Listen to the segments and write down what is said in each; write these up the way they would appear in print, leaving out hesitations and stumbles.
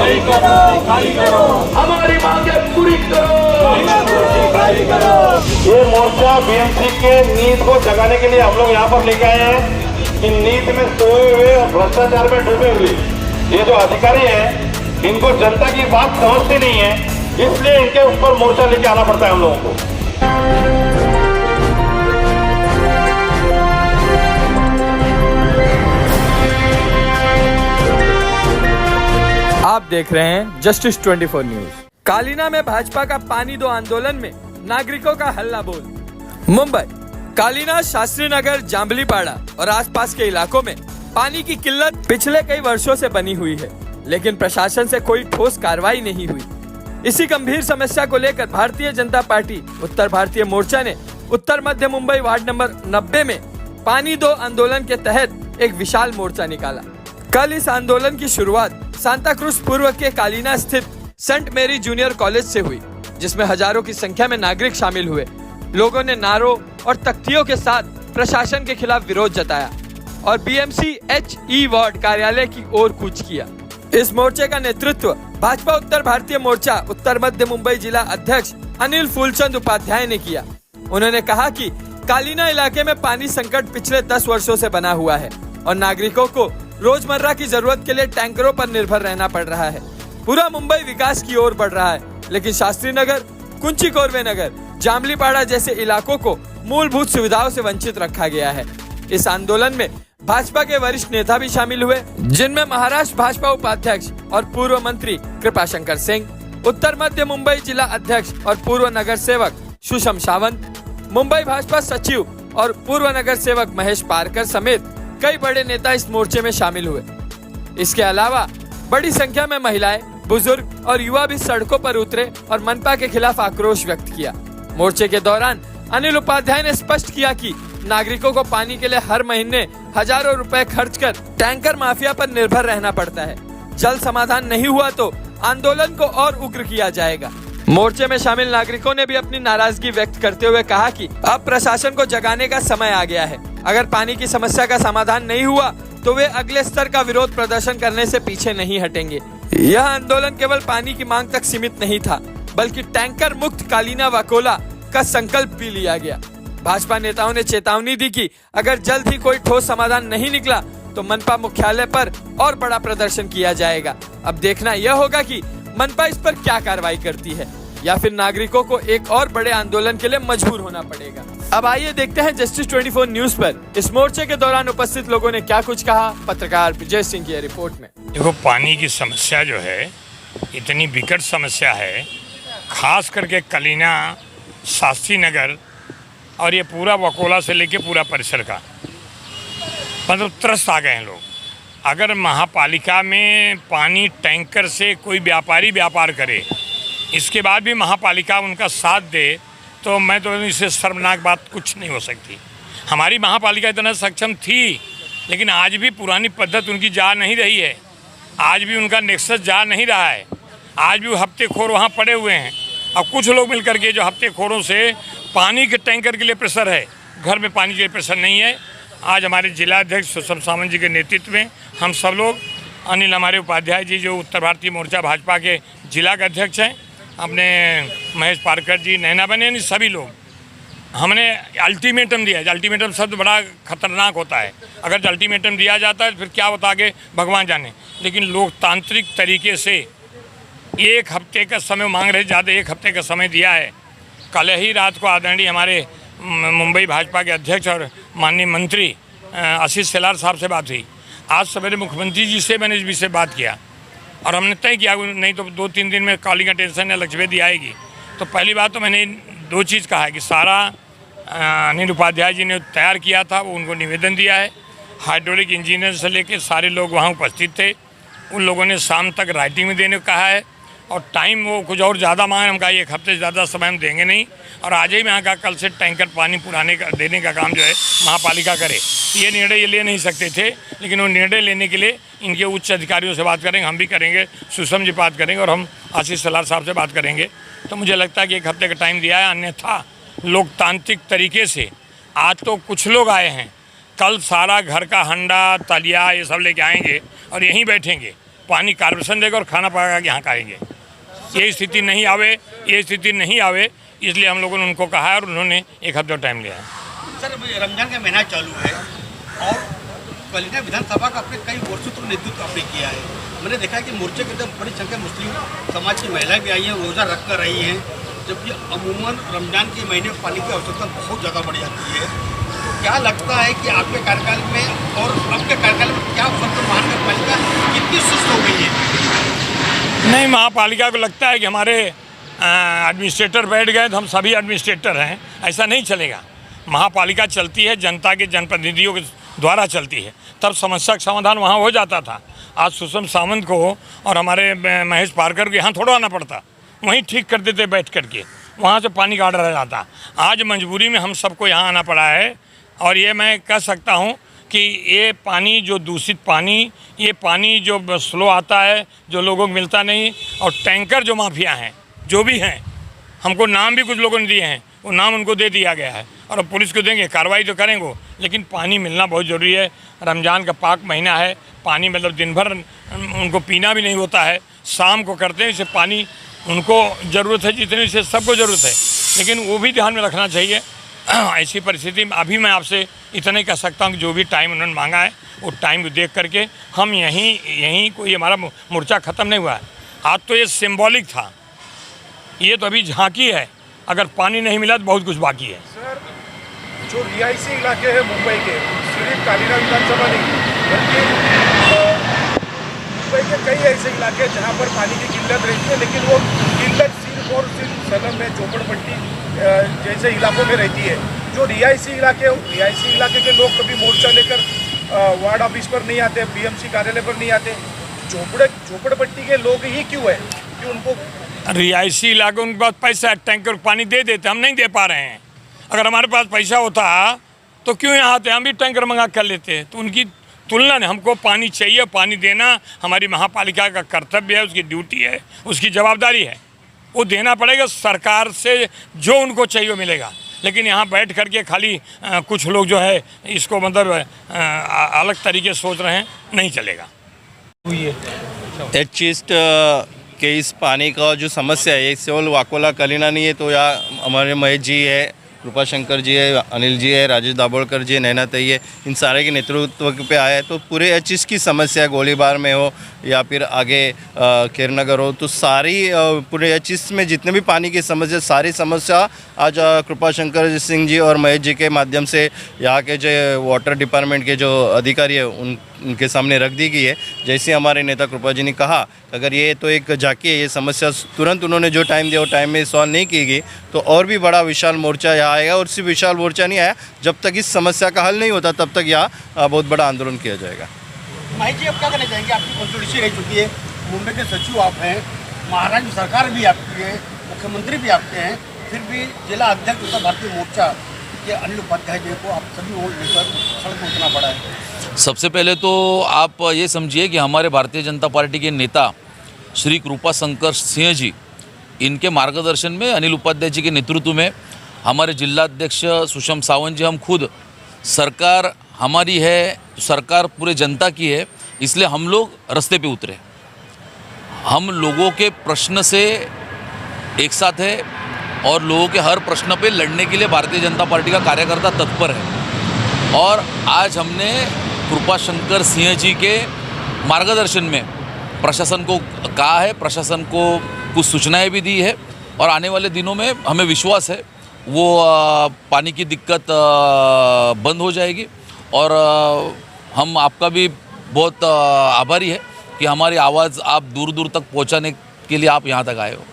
खाली करो, हमारी मांगे पूरी करो। ये मोर्चा बीएमसी के नींद को जगाने के लिए हम लोग यहाँ पर लेके आए हैं कि नींद में सोए हुए और भ्रष्टाचार में डूबे हुए ये जो अधिकारी हैं इनको जनता की बात समझते नहीं है, इसलिए इनके ऊपर मोर्चा लेके आना पड़ता है हम लोगों को। आप देख रहे हैं जस्टिस 24 न्यूज। कालीना में भाजपा का पानी दो आंदोलन में नागरिकों का हल्ला बोल। मुंबई कालीना, शास्त्री नगर, जांबलीपाड़ा और आसपास के इलाकों में पानी की किल्लत पिछले कई वर्षों से बनी हुई है, लेकिन प्रशासन से कोई ठोस कार्रवाई नहीं हुई। इसी गंभीर समस्या को लेकर भारतीय जनता पार्टी उत्तर भारतीय मोर्चा ने उत्तर मध्य मुंबई वार्ड नंबर 90 में पानी दो आंदोलन के तहत एक विशाल मोर्चा निकाला। कल इस आंदोलन की शुरुआत सांता क्रूज पूर्व के कालीना स्थित सेंट मेरी जूनियर कॉलेज से हुई, जिसमें हजारों की संख्या में नागरिक शामिल हुए। लोगों ने नारों और तख्तियों के साथ प्रशासन के खिलाफ विरोध जताया और बीएमसी HE वार्ड कार्यालय की ओर कूच किया। इस मोर्चे का नेतृत्व भाजपा उत्तर भारतीय मोर्चा उत्तर मध्य मुंबई जिला अध्यक्ष अनिल फूलचंद उपाध्याय ने किया। उन्होंने कहा कि कालीना इलाके में पानी संकट पिछले 10 वर्षों से बना हुआ है और नागरिकों को रोजमर्रा की जरूरत के लिए टैंकरों पर निर्भर रहना पड़ रहा है। पूरा मुंबई विकास की ओर बढ़ रहा है, लेकिन शास्त्री नगर, कुंची कोरवे नगर, जांबलीपाड़ा जैसे इलाकों को मूलभूत सुविधाओं से वंचित रखा गया है। इस आंदोलन में भाजपा के वरिष्ठ नेता भी शामिल हुए, जिनमें महाराष्ट्र भाजपा उपाध्यक्ष और पूर्व मंत्री कृपाशंकर सिंह, उत्तर मध्य मुंबई जिला अध्यक्ष और पूर्व नगर सेवक सुषम सावंत, मुंबई भाजपा सचिव और पूर्व नगर सेवक महेश पारकर समेत कई बड़े नेता इस मोर्चे में शामिल हुए। इसके अलावा बड़ी संख्या में महिलाएं, बुजुर्ग और युवा भी सड़कों पर उतरे और मनपा के खिलाफ आक्रोश व्यक्त किया। मोर्चे के दौरान अनिल उपाध्याय ने स्पष्ट किया कि नागरिकों को पानी के लिए हर महीने हजारों रुपए खर्च कर टैंकर माफिया पर निर्भर रहना पड़ता है। जल्द समाधान नहीं हुआ तो आंदोलन को और उग्र किया जाएगा। मोर्चे में शामिल नागरिकों ने भी अपनी नाराजगी व्यक्त करते हुए कहा कि अब प्रशासन को जगाने का समय आ गया है। अगर पानी की समस्या का समाधान नहीं हुआ तो वे अगले स्तर का विरोध प्रदर्शन करने से पीछे नहीं हटेंगे। यह आंदोलन केवल पानी की मांग तक सीमित नहीं था, बल्कि टैंकर मुक्त कालीना वाकोला का संकल्प भी लिया गया। भाजपा नेताओं ने चेतावनी दी कि अगर जल्द ही कोई ठोस समाधान नहीं निकला तो मनपा मुख्यालय पर और बड़ा प्रदर्शन किया जाएगा। अब देखना यह होगा कि मनपा इस पर क्या कार्रवाई करती है या फिर नागरिकों को एक और बड़े आंदोलन के लिए मजबूर होना पड़ेगा। अब आइए देखते हैं जस्टिस 24 न्यूज पर इस मोर्चे के दौरान उपस्थित लोगों ने क्या कुछ कहा। पत्रकार विजय सिंह की रिपोर्ट में। देखो, पानी की समस्या जो है इतनी विकट समस्या है, खास करके कलीना, शास्त्री नगर और ये पूरा वकोला से लेके पूरा परिसर का मतलब त्रस्त आ गए हैं लोग। अगर महापालिका में पानी टैंकर से कोई व्यापारी व्यापार करे, इसके बाद भी महापालिका उनका साथ दे, तो मैं तो इससे शर्मनाक बात कुछ नहीं हो सकती। हमारी महापालिका इतना सक्षम थी, लेकिन आज भी पुरानी पद्धत उनकी जा नहीं रही है। आज भी उनका नेक्सस जा नहीं रहा है। आज भी हफ्तेखोर वहाँ पड़े हुए हैं। अब कुछ लोग मिलकर के जो हफ्तेखोरों से पानी के टैंकर के लिए प्रेशर है, घर में पानी के लिए प्रेशर नहीं है। आज हमारे जिला अध्यक्ष सुषम सावंत जी के नेतृत्व में हम सब लोग, अनिल हमारे उपाध्याय जी जो उत्तर भारतीय मोर्चा भाजपा के जिला के अध्यक्ष हैं, अपने महेश पारकर जी, नैना बने, सभी लोग हमने अल्टीमेटम दिया है। अल्टीमेटम शब्द बड़ा खतरनाक होता है। अगर अल्टीमेटम दिया जाता है तो फिर क्या होता आगे भगवान जाने। लेकिन लोकतांत्रिक तरीके से 1 हफ्ते का समय मांग रहे, ज़्यादा 1 हफ्ते का समय दिया है। कल ही रात को आदरणीय हमारे मुंबई भाजपा के अध्यक्ष और माननीय मंत्री आशीष शेलार साहब से बात हुई। आज सवेरे मुख्यमंत्री जी से मैंने इस विषय बात किया और हमने तय किया नहीं तो 2-3 दिन में काली का टेंशन या लक्ष्यवेदी आएगी। तो पहली बात तो मैंने 2 चीज़ कहा है कि सारा अनिल उपाध्याय जी ने तैयार किया था, वो उनको निवेदन दिया है। हाइड्रोलिक इंजीनियर से लेकर सारे लोग वहाँ उपस्थित थे। उन लोगों ने शाम तक राइटिंग में देने को कहा है और टाइम वो कुछ और ज़्यादा मांगे। हम कहा 1 हफ्ते से ज़्यादा समय हम देंगे नहीं और आज ही मैं यहाँ का कल से टैंकर पानी पुराने का देने का काम जो है महापालिका करे। ये निर्णय ये ले नहीं सकते थे, लेकिन वो निर्णय लेने के लिए इनके उच्च अधिकारियों से बात करेंगे, हम भी करेंगे, सुषम जी बात करेंगे और हम आशीष शेलार साहब से बात करेंगे। तो मुझे लगता है कि 1 हफ्ते का टाइम दिया है। अन्यथा लोकतांत्रिक तरीके से आज तो कुछ लोग आए हैं, कल सारा घर का हंडा तलिया ये सब लेके आएंगे और यहीं बैठेंगे। पानी कॉर्पोरेशन देगा और खाना पका के यहाँ खाएंगे। ये स्थिति नहीं आवे इसलिए हम लोगों ने उनको कहा है और उन्होंने 1 हफ्ते टाइम लिया है। सर, रमजान का महीना चालू है और कलिना विधानसभा का अपने कई वर्षों तक नेतृत्व आपने किया है। मैंने देखा है कि मोर्चे के अंदर बड़ी संख्या मुस्लिम समाज की महिलाएं भी आई हैं, रोज़ा रख कर रही हैं, जबकि अमूमन रमजान के महीने में पानी की आवश्यकता बहुत ज़्यादा बढ़ जाती है। तो क्या लगता है कि आपके कार्यकाल में और आपके कार्यकाल में क्या फर्क, महानगर पालिका कितनी सुस्त हो गई है? नहीं, महापालिका को लगता है कि हमारे एडमिनिस्ट्रेटर बैठ गए तो हम सभी एडमिनिस्ट्रेटर हैं, ऐसा नहीं चलेगा। महापालिका चलती है जनता के जनप्रतिनिधियों के द्वारा चलती है, तब समस्या का समाधान वहाँ हो जाता था। आज सुषम सावंत को और हमारे महेश पारकर को यहाँ थोड़ा आना पड़ता, वहीं ठीक कर देते बैठ करके, वहाँ से पानी का ऑर्डर आ जाता। आज मजबूरी में हम सबको यहाँ आना पड़ा है और ये मैं कह सकता हूँ कि ये पानी जो दूषित पानी, ये पानी जो स्लो आता है, जो लोगों को मिलता नहीं, और टैंकर जो माफिया हैं जो भी हैं, हमको नाम भी कुछ लोगों ने दिए हैं, वो नाम उनको दे दिया गया है और अब पुलिस को देंगे, कार्रवाई तो करेंगे, लेकिन पानी मिलना बहुत ज़रूरी है। रमज़ान का पाक महीना है, पानी मतलब दिन भर उनको पीना भी नहीं होता है, शाम को करते हैं, इसे पानी उनको ज़रूरत है जितनी से सबको ज़रूरत है, लेकिन वो भी ध्यान में रखना चाहिए। ऐसी परिस्थिति में अभी मैं आपसे इतना ही कह सकता हूँ कि जो भी टाइम उन्होंने मांगा है वो टाइम को देख करके हम यहीं कोई हमारा मोर्चा ख़त्म नहीं हुआ है। आज तो ये सिंबॉलिक था, ये तो अभी झांकी है, अगर पानी नहीं मिला तो बहुत कुछ बाकी है। सर, जो रिहायशी इलाके हैं मुंबई के, सिर्फ कालीना विधानसभा नहीं बल्कि मुंबई के कई ऐसे इलाके हैं जहाँ पर पानी की किल्लत रहती है, लेकिन वो किल्लत सिर्फ और सिर्फ सदन में झोपड़पट्टी जैसे इलाकों में रहती है। जो रिहायशी इलाके के लोग कभी मोर्चा लेकर वार्ड ऑफिस पर नहीं आते, बीएमसी कार्यालय पर नहीं आते, झोपड़पट्टी के लोग ही क्यों है कि उनको रिहायशी इलाकों उनके पास पैसा है, टैंकर पानी दे देते, हम नहीं दे पा रहे हैं। अगर हमारे पास पैसा होता तो क्यों यहाँ आते, हम भी टैंकर मंगा कर लेते। तो उनकी तुलना नहीं, हमको पानी चाहिए, पानी देना हमारी महापालिका का कर्तव्य है, उसकी ड्यूटी है, उसकी जवाबदारी है, वो देना पड़ेगा। सरकार से जो उनको चाहिए मिलेगा, लेकिन यहाँ बैठ करके खाली कुछ लोग जो है इसको मतलब अलग तरीके से सोच रहे हैं, नहीं चलेगा। एटलीस्ट कि इस पानी का जो समस्या है ये केवल वाकोला कलीना नहीं है, तो यहाँ हमारे महेश जी है, कृपाशंकर जी है, अनिल जी है, राजेश दाभोलकर जी है, नैना तई है, इन सारे के नेतृत्व पे आया है। तो पूरे एचएस की समस्या गोलीबार में हो या फिर आगे खेरनगर हो, तो सारी पूरे एचएस में जितने भी पानी की समस्या, सारी समस्या आज कृपाशंकर सिंह जी और महेश जी के माध्यम से यहाँ के जो वाटर डिपार्टमेंट के जो अधिकारी है उनके सामने रख दी गई है। जैसे हमारे नेता कृपा जी ने कहा, अगर ये तो एक झांकी है, ये समस्या तुरंत उन्होंने जो टाइम दिया वो टाइम में सॉल्व नहीं की गई तो और भी बड़ा विशाल मोर्चा यहाँ आएगा। और सिर्फ विशाल मोर्चा नहीं आया, जब तक इस समस्या का हल नहीं होता तब तक यहाँ बहुत बड़ा आंदोलन किया जाएगा। महेश जी, अब क्या करना चाहेंगे? आपकी कॉन्स्टिट्यूंसी रह चुकी है, मुंबई के सचिव आप हैं, महाराष्ट्र सरकार भी आपकी है, मुख्यमंत्री भी आपके हैं, फिर भी जिला अध्यक्ष उत्तर भारतीय मोर्चा के अनिल उपाध्याय जी को आप सभी वोट लेकर सड़क में उतरना पड़ा है। सबसे पहले तो आप ये समझिए कि हमारे भारतीय जनता पार्टी के नेता श्री कृपाशंकर सिंह जी, इनके मार्गदर्शन में, अनिल उपाध्याय जी के नेतृत्व में, हमारे जिलाध्यक्ष सुषम सावंत जी, हम खुद, सरकार हमारी है, सरकार पूरे जनता की है, इसलिए हम लोग रास्ते पे उतरे। हम लोगों के प्रश्न से एक साथ है और लोगों के हर प्रश्न पे लड़ने के लिए भारतीय जनता पार्टी का कार्यकर्ता तत्पर है। और आज हमने कृपाशंकर सिंह जी के मार्गदर्शन में प्रशासन को कहा है, प्रशासन को कुछ सूचनाएं भी दी है और आने वाले दिनों में हमें विश्वास है वो पानी की दिक्कत बंद हो जाएगी। और हम आपका भी बहुत आभारी है कि हमारी आवाज़ आप दूर दूर तक पहुंचाने के लिए आप यहाँ तक आए हो।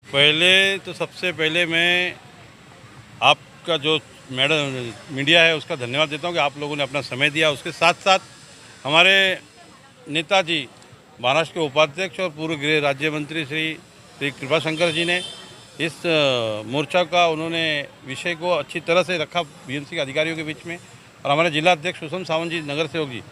पहले तो सबसे पहले मैं आपका जो मीडिया है उसका धन्यवाद देता हूँ कि आप लोगों ने अपना समय दिया। उसके साथ साथ हमारे नेताजी, महाराष्ट्र के उपाध्यक्ष और पूर्व गृह राज्य मंत्री श्री कृपाशंकर जी ने इस मोर्चा का उन्होंने विषय को अच्छी तरह से रखा बीएमसी के अधिकारियों के बीच में। और हमारे जिला अध्यक्ष सुषम सावंत जी, नगर सेवक जी,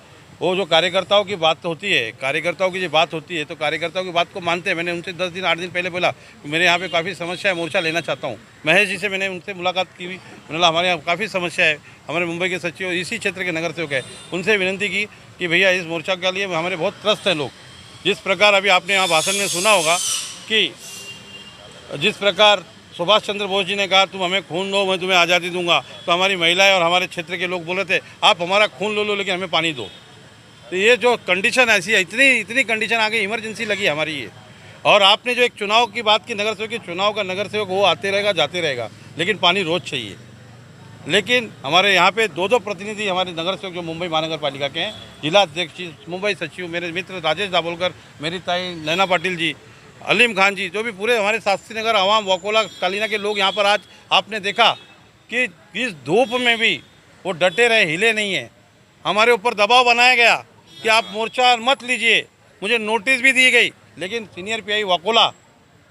वो जो कार्यकर्ताओं की बात होती है, कार्यकर्ताओं की जो बात होती है तो कार्यकर्ताओं की बात को मानते हैं। मैंने उनसे 10 दिन 8 दिन पहले बोला कि मेरे यहाँ पे काफ़ी समस्या है, मोर्चा लेना चाहता हूँ। महेश जी से मैंने उनसे मुलाकात की हुई, मैंने बोला हमारे यहाँ काफ़ी समस्या है, हमारे मुंबई के सचिव इसी क्षेत्र के नगर सेवक है, उनसे विनती की कि भैया इस मोर्चा के लिए हमारे बहुत त्रस्त हैं लोग, जिस प्रकार अभी आपने यहाँ भाषण में सुना होगा कि जिस प्रकार सुभाष चंद्र बोस जी ने कहा तुम हमें खून दो मैं तुम्हें आज़ादी दूंगा, तो हमारी महिलाएं और हमारे क्षेत्र के लोग बोल रहे थे आप हमारा खून लो लेकिन हमें पानी दो। तो ये जो कंडीशन ऐसी है, इतनी कंडीशन आ गई, इमरजेंसी लगी हमारी ये। और आपने जो एक चुनाव की बात की, नगर सेवक की, चुनाव का नगर सेवक वो आते रहेगा जाते रहेगा, लेकिन पानी रोज़ चाहिए। लेकिन हमारे यहाँ पे दो प्रतिनिधि हमारे नगर सेवक जो मुंबई महानगर पालिका के हैं, जिला अध्यक्ष मुंबई सचिव मेरे मित्र राजेश दाभोलकर, मेरी ताई नैना पाटिल जी, अलीम खान जी, जो भी पूरे हमारे शास्त्री नगर आवाम वकोला कालीना के लोग यहाँ पर आज आपने देखा कि इस धूप में भी वो डटे रहे, हिले नहीं है। हमारे ऊपर दबाव बनाया गया कि आप मोर्चा मत लीजिए, मुझे नोटिस भी दी गई, लेकिन सीनियर पीआई वकोला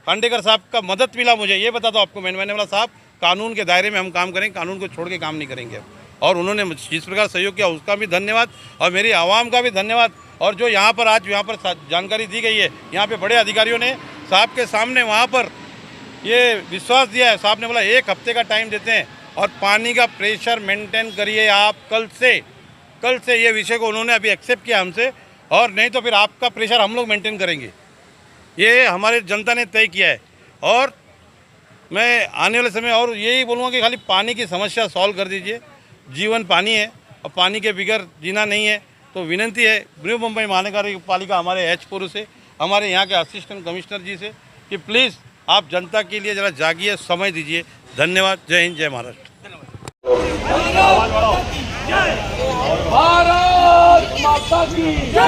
खांडेकर साहब का मदद मिला मुझे। ये बताता हूँ आपको, मैंने बोला साहब कानून के दायरे में हम काम करेंगे, कानून को छोड़ के काम नहीं करेंगे। और उन्होंने जिस प्रकार सहयोग किया उसका भी धन्यवाद और मेरी आवाम का भी धन्यवाद। और जो यहाँ पर आज जानकारी दी गई है, यहाँ पे बड़े अधिकारियों ने साहब के सामने वहाँ पर ये विश्वास दिया है। साहब ने बोला 1 हफ्ते का टाइम देते हैं और पानी का प्रेशर मेंटेन करिए आप कल से ये विषय को उन्होंने अभी एक्सेप्ट किया हमसे, और नहीं तो फिर आपका प्रेशर हम लोग मेंटेन करेंगे। ये हमारे जनता ने तय किया है। और मैं आने वाले समय और यही बोलूँगा कि खाली पानी की समस्या सॉल्व कर दीजिए। जीवन पानी है और पानी के बिगैर जीना नहीं है। तो विनंती है बृहन मुंबई महानगर पालिका हमारे एच-पुर से, हमारे यहाँ के असिस्टेंट कमिश्नर जी से कि प्लीज़ आप जनता के लिए ज़रा जागिए, समय दीजिए। धन्यवाद। जय हिंद, जय महाराष्ट्र। भारत माता की जय।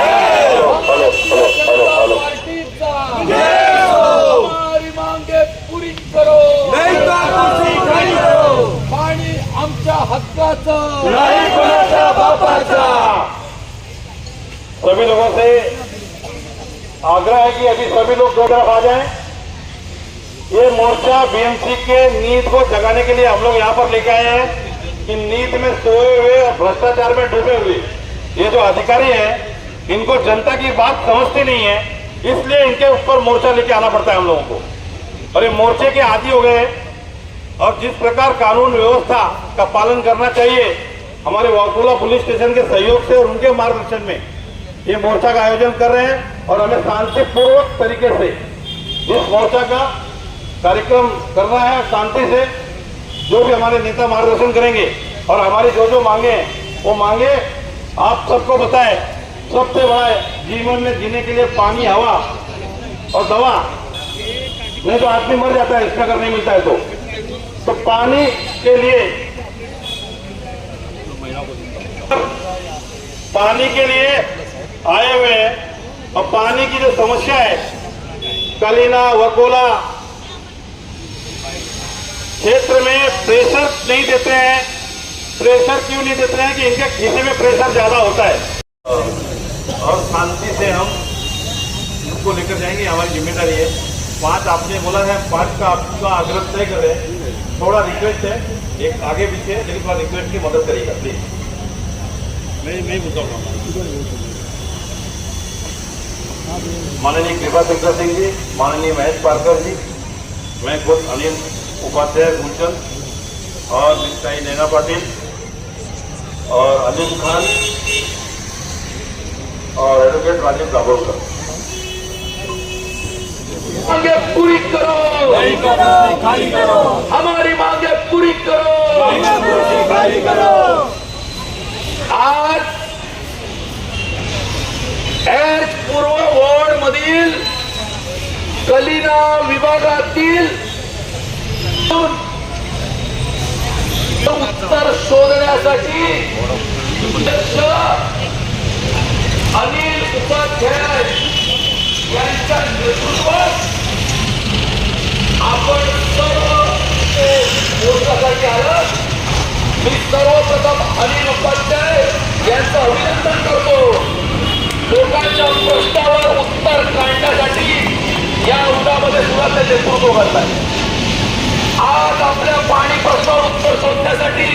हमारी मांगे पूरी करो, नाही कुर्सी खाली करो, पाणी आमच्या हक्काचं, नाही कोणाच्या बापाचा। सभी लोगों से आग्रह है कि अभी सभी लोग दो तरफ आ जाएं। ये मोर्चा बीएमसी के नींद को जगाने के लिए हम लोग यहाँ पर लेके आए हैं कि नींद में सोए हुए और भ्रष्टाचार में डूबे हुए ये जो अधिकारी हैं, इनको जनता की बात समझती नहीं है, इसलिए इनके ऊपर मोर्चा लेके आना पड़ता है हम लोगों को। और ये मोर्चे के आदी हो गए और जिस प्रकार कानून व्यवस्था का पालन करना चाहिए, हमारे वाकोला पुलिस स्टेशन के सहयोग से और उनके मार्गदर्शन में ये मोर्चा का आयोजन कर रहे हैं। और हमें शांतिपूर्वक तरीके से इस मोर्चा का कार्यक्रम करना है, शांति से जो भी हमारे नेता मार्गदर्शन करेंगे और हमारी जो मांगे हैं वो मांगे आप सबको बताएं। सबसे बड़ा जीवन में जीने के लिए पानी, हवा और दवा, नहीं तो आदमी मर जाता है इसका अगर नहीं मिलता है तो पानी के लिए आए हुए हैं। और पानी की जो समस्या है कालीना वकोला क्षेत्र में प्रेशर नहीं देते हैं। प्रेशर क्यों नहीं देते हैं कि इनके खीसे में प्रेशर ज्यादा होता है। और शांति से हम इसको लेकर जाएंगे, हमारी जिम्मेदारी है। 5 आपने बोला है, 5 का आपका आग्रह तय कर रहे हैं। थोड़ा रिक्वेस्ट है, एक आगे पीछे, लेकिन थोड़ा रिक्वेस्ट की मदद करिएगा प्लीज। मैं बताऊंगा माननीय कृपा शंकर सिंह जी, माननीय महेश पारकर जी, मैं खुद अनिल उपाध्याय गुलचंद और मिस्टर नैना पाटिल और अलीम खान और एडवोकेट राजेश दाभोलकर। मांगे पूरी करो, नहीं कुर्सी खाली करो, हमारी मांगे पूरी करो, नहीं कुर्सी खाली करो। आज पूर्व वॉर्ड मधील कलिना विभागातील उत्तर शोधण्यासाठी अध्यक्ष अनिल उपाध्याय यांच्या नेतृत्वात आपण सर्व मोर्चासाठी आलं। मी सर्वप्रथम अनिल उपाध्याय यांचं अभिनंदन करतो। लोकांच्या प्रश्नावर उत्तर काढण्यासाठी या उन्हामध्ये सुद्धा ते नेतृत्व करतात। आज आपल्या पाणी प्रश्नावर उत्तर शोधण्यासाठी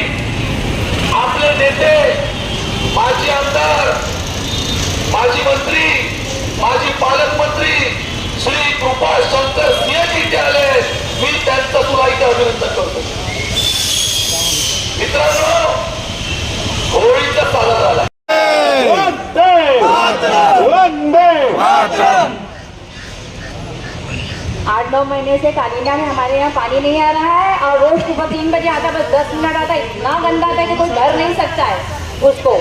आपले नेते, माजी आमदार, माजी मंत्री, माजी पालकमंत्री श्री कृपा शंकर सिंह इथे आले। मी त्यांचं सुद्धा इथे अभिनंदन करतो। मित्रांनो, होळीचा साजरा झाला। वंदे मातरम। 8-9 महीने से कालीना में हमारे यहाँ पानी नहीं आ रहा है और रोज सुबह 3 बजे आता, बस 10 मिनट आता, इतना गंदा आता है कि कोई भर नहीं सकता है उसको।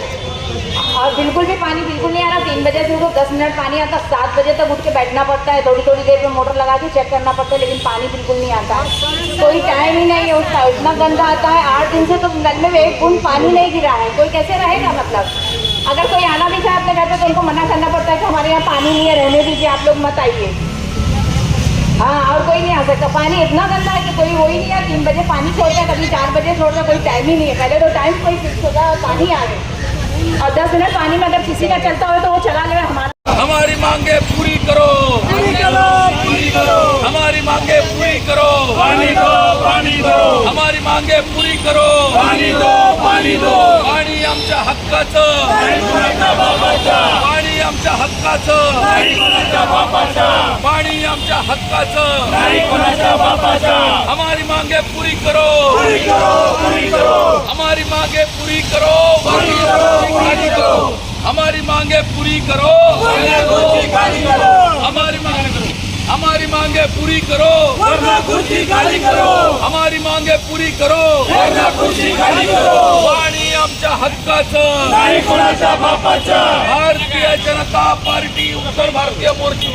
और बिल्कुल भी पानी बिल्कुल नहीं आ रहा। 3 बजे से उठो, 10 मिनट पानी आता, 7 बजे तक उठ के बैठना पड़ता है, थोड़ी थोड़ी देर में मोटर लगा के चेक करना पड़ता है, लेकिन पानी बिल्कुल नहीं आता। कोई टाइम ही नहीं है उसका, इतना गंदा आता है। 8 दिन से तो नल में एक बूंद पानी नहीं गिरा है। कोई कैसे रहेगा? मतलब अगर कोई आना भी चाहे अपने घर पे तो उनको मना करना पड़ता है कि हमारे यहाँ पानी नहीं है, रहने दीजिए, आप लोग मत आइए। हाँ, और कोई नहीं आ सकता। पानी इतना गंदा है कि कोई वो ही नहीं है। 3 बजे पानी छोड़ता है, कभी 4 बजे छोड़ता है, कोई टाइम ही नहीं है। पहले तो टाइम कोई फिक्स होता है, पानी आ गए और 10 मिनट पानी में अगर किसी का चलता हो तो वो चला ले। हमारी मांगे पूरी करो, पूरी करो, पूरी करो। हमारी मांगे पूरी करो, पानी दो, पानी दो। हमारी मांगे पूरी करो, पानी दो, पानी दो। पाणी आमच्या हक्काचं, नाही कोणाच्या बापाचं. पाणी आमच्या हक्काचं, नाही कोणाच्या बापाचं. पाणी आमच्या हक्काचं, नाही कोणाच्या बापाचं. हमारी मांगे पूरी करो, पूरी करो, पूरी करो. हमारी मांगे पूरी करो, पूरी करो, पूरी करो. हमारी मांगे पूरी करो, हमारी मांगे करो, हमारी मांगे पूरी करो, वरना कुर्सी खाली करो. हमारी मांगे पूरी करो, वरना कुर्सी खाली करो. पाणी आमच्या हक्काचं, नाही कोणाच्या बापाचं. भारतीय जनता पार्टी उत्तर भारतीय मोर्चा